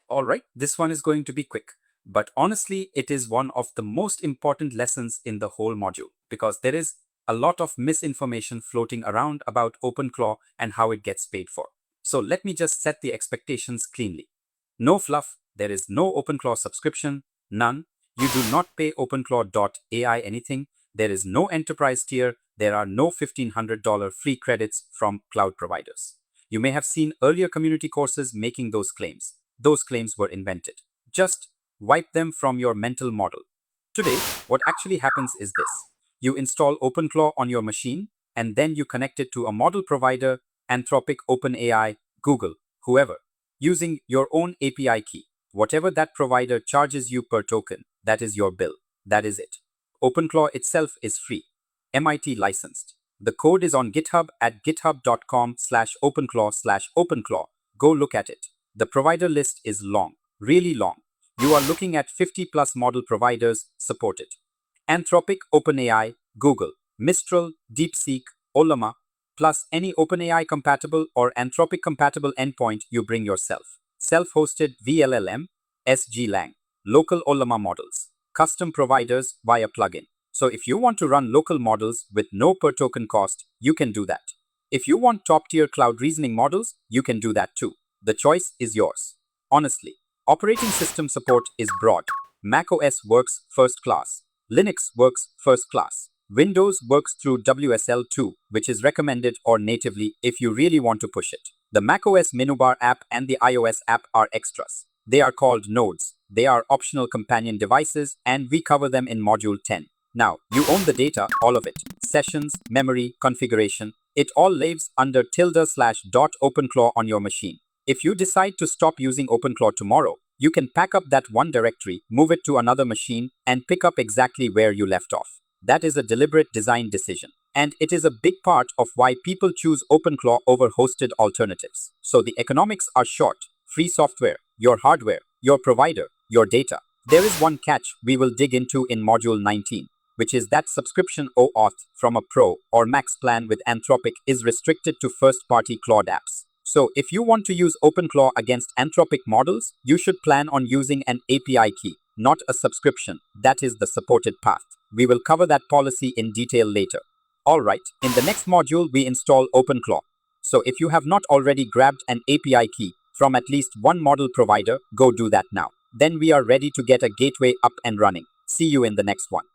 Alright, this one is going to be quick. But honestly, it is one of the most important lessons in the whole module because there is a lot of misinformation floating around about OpenClaw and how it gets paid for. So let me just set the expectations cleanly. No fluff, there is no OpenClaw subscription, none. You do not pay OpenClaw.ai anything. There is no enterprise tier. There are no $1,500 free credits from cloud providers. You may have seen earlier community courses making those claims. Those claims were invented. Just wipe them from your mental model. Today, what actually happens is this. You install OpenClaw on your machine, and then you connect it to a model provider, Anthropic, OpenAI, Google, whoever, using your own API key. Whatever that provider charges you per token, that is your bill. That is it. OpenClaw itself is free, MIT licensed. The code is on GitHub at github.com/openclaw/openclaw. Go look at it. The provider list is long, really long. You are looking at 50 plus model providers supported. Anthropic, OpenAI, Google, Mistral, DeepSeek, Ollama, plus any OpenAI compatible or Anthropic compatible endpoint you bring yourself. Self-hosted VLLM, SGLang, local Ollama models, custom providers via plugin. So if you want to run local models with no per token cost, you can do that. If you want top-tier cloud reasoning models, you can do that too. The choice is yours. Honestly, operating system support is broad. macOS works first class. Linux works first class. Windows works through WSL2, which is recommended or natively if you really want to push it. The macOS Minubar app and the iOS app are extras. They are called nodes. They are optional companion devices, and we cover them in Module 10. Now, you own the data, all of it. Sessions, memory, configuration. It all lives under ~.openclaw on your machine. If you decide to stop using OpenClaw tomorrow, you can pack up that one directory, move it to another machine, and pick up exactly where you left off. That is a deliberate design decision. And it is a big part of why people choose OpenClaw over hosted alternatives. So the economics are short. Free software, your hardware, your provider, your data. There is one catch we will dig into in Module 19, which is that subscription OAuth from a Pro or Max plan with Anthropic is restricted to first-party Claude apps. So if you want to use OpenClaw against Anthropic models, you should plan on using an API key, not a subscription. That is the supported path. We will cover that policy in detail later. Alright, in the next module, we install OpenClaw. So if you have not already grabbed an API key from at least one model provider, go do that now. Then we are ready to get a gateway up and running. See you in the next one.